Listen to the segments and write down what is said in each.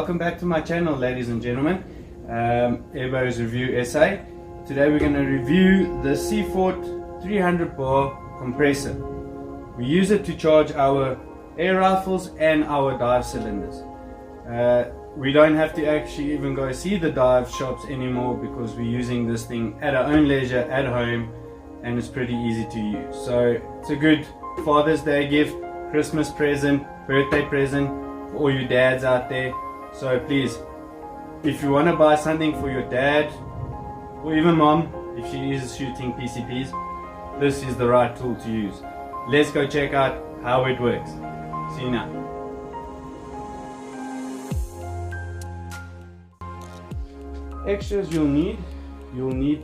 Welcome back to my channel, ladies and gentlemen. Everybody's Review SA. Today we're going to review the Seafort 300 bar compressor. We use it to charge our air rifles and our dive cylinders. We don't have to actually even go see the dive shops anymore because we're using this thing at our own leisure at home, and it's pretty easy to use. So it's a good Father's Day gift, Christmas present, birthday present for all you dads out there. So please, if you want to buy something for your dad or even mom, if she is shooting PCPs, this is the right tool to use. Let's go check out how it works. See you now. Extras you'll need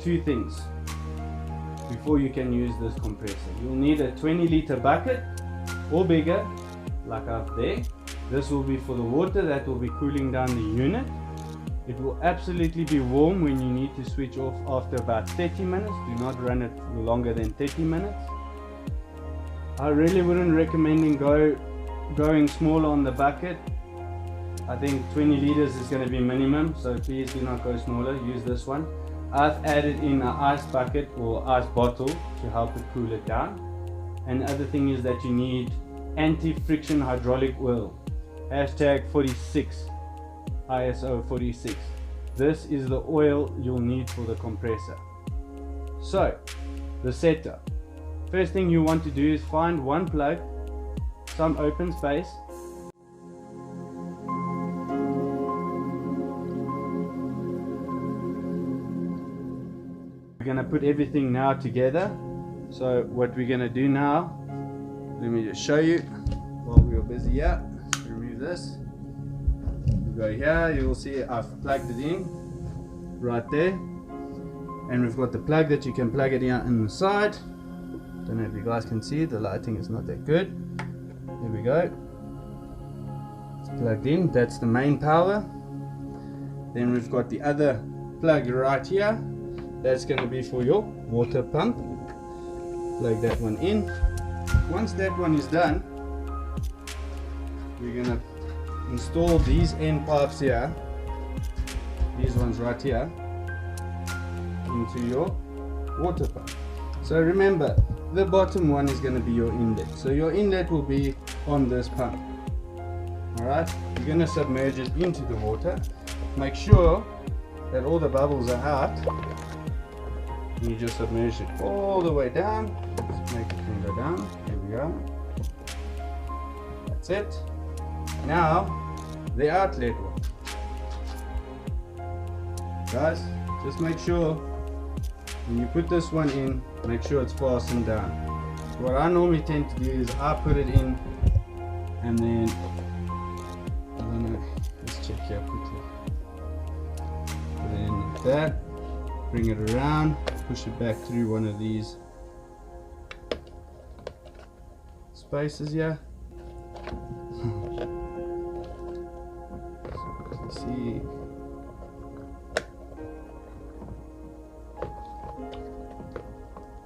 two things before you can use this compressor. You'll need a 20-liter bucket or bigger, like out there. This will be for the water that will be cooling down the unit. It will absolutely be warm when you need to switch off after about 30 minutes. Do not run it longer than 30 minutes. I really wouldn't recommend going smaller on the bucket. I think 20 liters is going to be minimum, so please do not go smaller. Use this one. I've added in an ice bucket or ice bottle to help it cool it down. And the other thing is that you need anti-friction hydraulic oil. Hashtag 46, ISO 46. This is the oil you'll need for the compressor. So, the setup. First thing you want to do is find one plug, some open space. We're going to put everything now together. So what we're going to do now, let me just show you while we were busy here. Remove this. We go here, you will see I've plugged it in right there, and we've got the plug that you can plug it in on the side. Don't know if you guys can see, the lighting is not that good. There we go. It's plugged in. That's the main power. Then we've got the other plug right here. That's going to be for your water pump. Plug that one in. Once that one is done, we're going to install these end pipes here, these ones right here, into your water pump. So remember, the bottom one is going to be your inlet. So your inlet will be on this pump. Alright, you're going to submerge it into the water. Make sure that all the bubbles are out. You just submerge it all the way down. Let's make it go down. There we go. That's it. Now the outlet one. Guys, just make sure when you put this one in, make sure it's fastened down. What I normally tend to do is I put it in and then, I don't know, let's check here quickly. Put it in like that, bring it around, push it back through one of these spaces here. So see,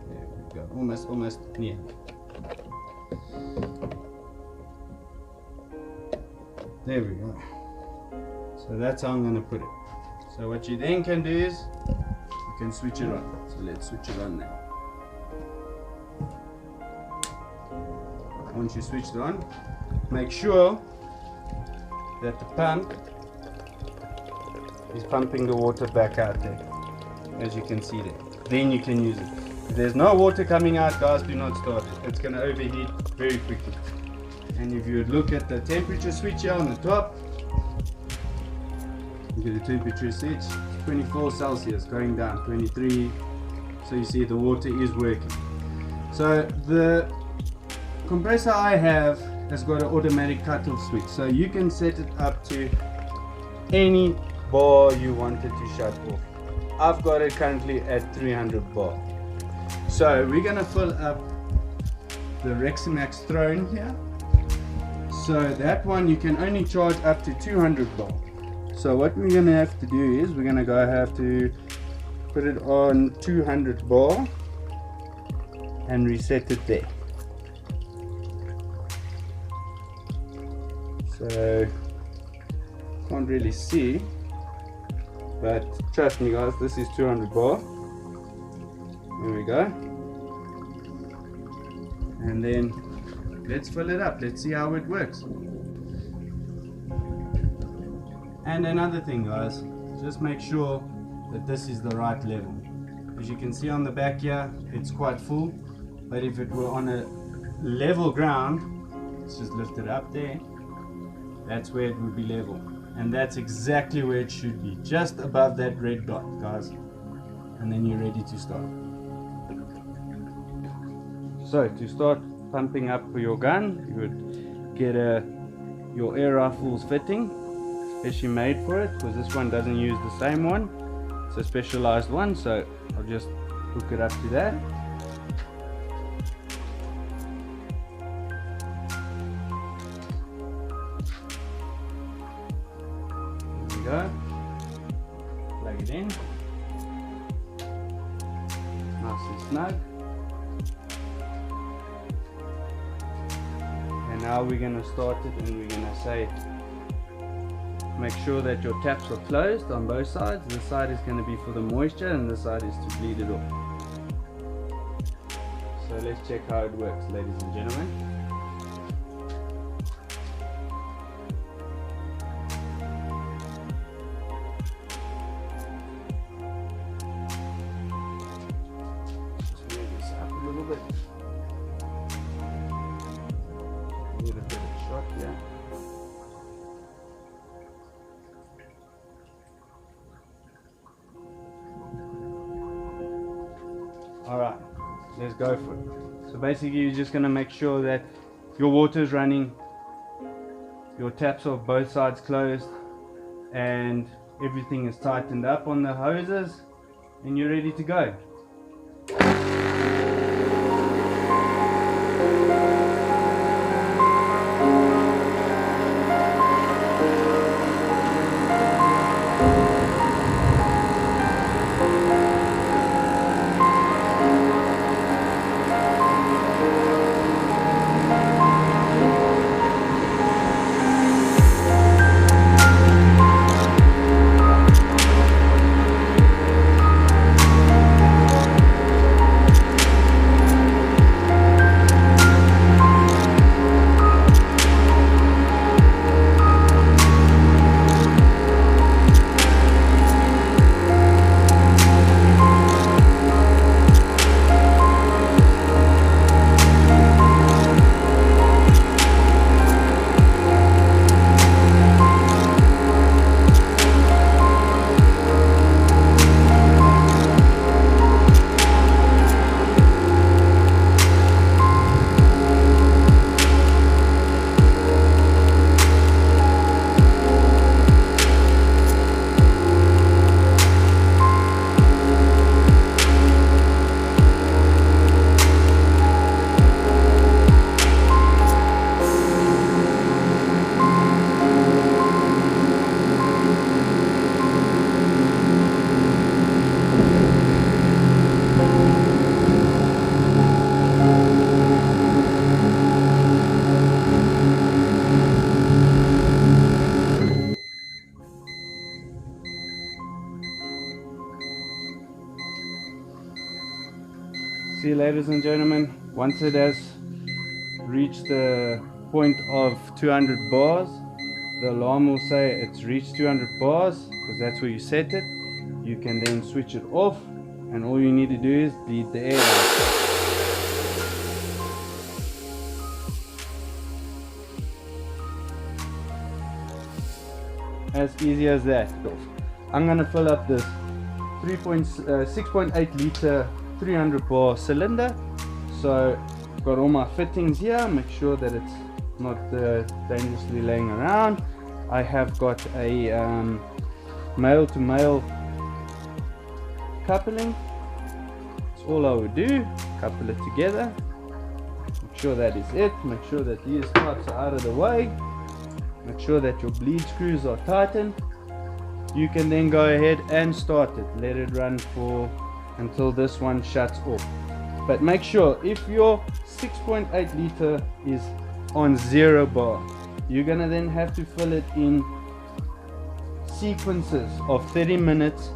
there we go, almost near. There we go. So that's how I'm going to put it. So what you then can do is you can switch it on. So let's switch it on now. Once you switch it on, make sure that the pump is pumping the water back out there, as you can see there. Then you can use it. If there's no water coming out, guys, do not start it. It's going to overheat very quickly. And if you look at the temperature switch here on the top, look at the temperature switch, 24 Celsius going down, 23. So you see the water is working. So the compressor I have has got an automatic cutoff switch, so you can set it up to any bar you want it to shut off. I've got it currently at 300 bar. So we're going to fill up the Reximax throne here. So that one you can only charge up to 200 bar. So what we're going to have to do is we're going to have to put it on 200 bar and reset it there. So Can't really see, but trust me guys, this is 200 bar. There we go. And then let's fill it up. Let's see how it works. And another thing guys, just make sure that this is the right level. As you can see on the back here, it's quite full, but if it were on a level ground, let's just lift it up there, that's where it would be level. And that's exactly where it should be, just above that red dot guys. And then you're ready to start. So to start pumping up for your gun, you would get your air rifle's fitting, especially made for it, because this one doesn't use the same one. It's a specialized one, so I'll just hook it up to that. There we go. Plug it in. Nice and snug. And now we're going to start it, and we're going to say, make sure that your taps are closed on both sides. This side is going to be for the moisture, and this side is to bleed it off. So let's check how it works, ladies and gentlemen. Just move this up a little bit. Need a bit of shot here. Alright, let's go for it. So basically you're just going to make sure that your water is running, your taps are both sides closed, and everything is tightened up on the hoses, and you're ready to go. See, ladies and gentlemen, once it has reached the point of 200 bars, the alarm will say it's reached 200 bars, because that's where you set it. You can then switch it off, and all you need to do is bleed the air out. As easy as that. I'm going to fill up this 6.8 liter 300 bar cylinder. So I've got all my fittings here, make sure that it's not dangerously laying around. I have got a male to male coupling. That's all I would do, couple it together, make sure that is it, make sure that these parts are out of the way, make sure that your bleed screws are tightened. You can then go ahead and start it, let it run for until this one shuts off. But make sure, if your 6.8 liter is on 0 bar, you're gonna then have to fill it in sequences of 30 minutes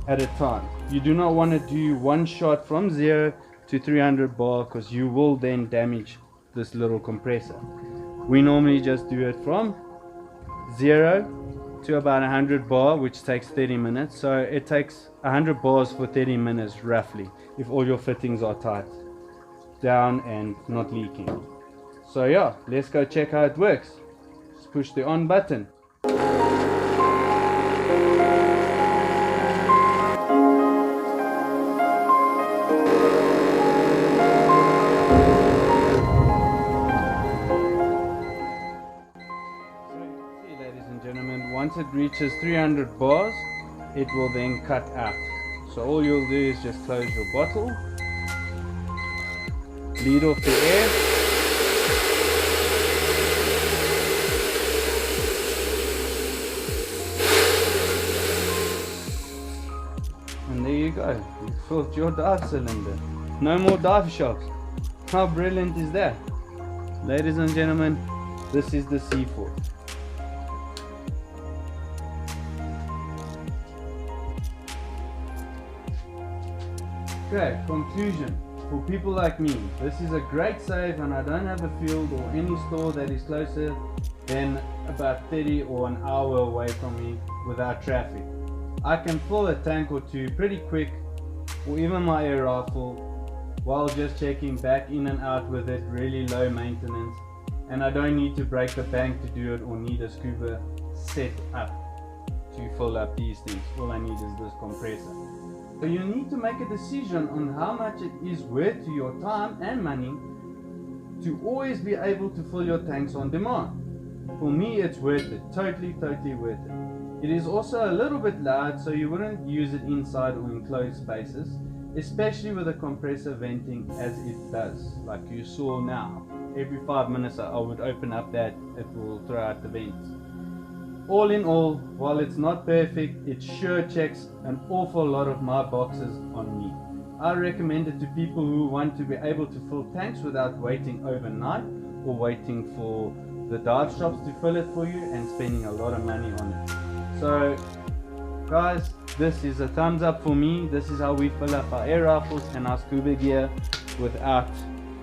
at a time. You do not want to do one shot from 0 to 300 bar, because you will then damage this little compressor. We normally just do it from 0 to about 100 bar, which takes 30 minutes. So it takes 100 bars for 30 minutes roughly, if all your fittings are tight down and not leaking. So yeah, let's go check how it works. Just push the on button. Once it reaches 300 bars, it will then cut out. So all you'll do is just close your bottle, bleed off the air, and there you go. You filled your dive cylinder. No more dive shops. How brilliant is that? Ladies and gentlemen, this is the Seafort. Okay, conclusion. For people like me, this is a great save, and I don't have a field or any store that is closer than about 30 or an hour away from me without traffic. I can fill a tank or two pretty quick, or even my air rifle, while just checking back in and out with it, really low maintenance, and I don't need to break the bank to do it or need a scuba set up to fill up these things. All I need is this compressor. So you need to make a decision on how much it is worth to your time and money to always be able to fill your tanks on demand. For me, it's worth it. Totally worth it. It is also a little bit loud, so you wouldn't use it inside or in closed spaces, especially with a compressor venting as it does, like you saw now. Every 5 minutes I would open up that, it will throw out the vents. All in all, while it's not perfect, it sure checks an awful lot of my boxes on me. I recommend it to people who want to be able to fill tanks without waiting overnight or waiting for the dive shops to fill it for you and spending a lot of money on it. So guys, this is a thumbs up for me. This is how we fill up our air rifles and our scuba gear without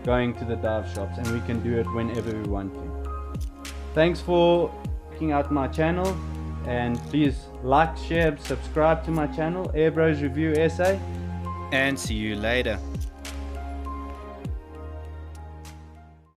going to the dive shops, and we can do it whenever we want to. Thanks for checking out my channel, and please like, share, subscribe to my channel, Airbros Review SA, and see you later.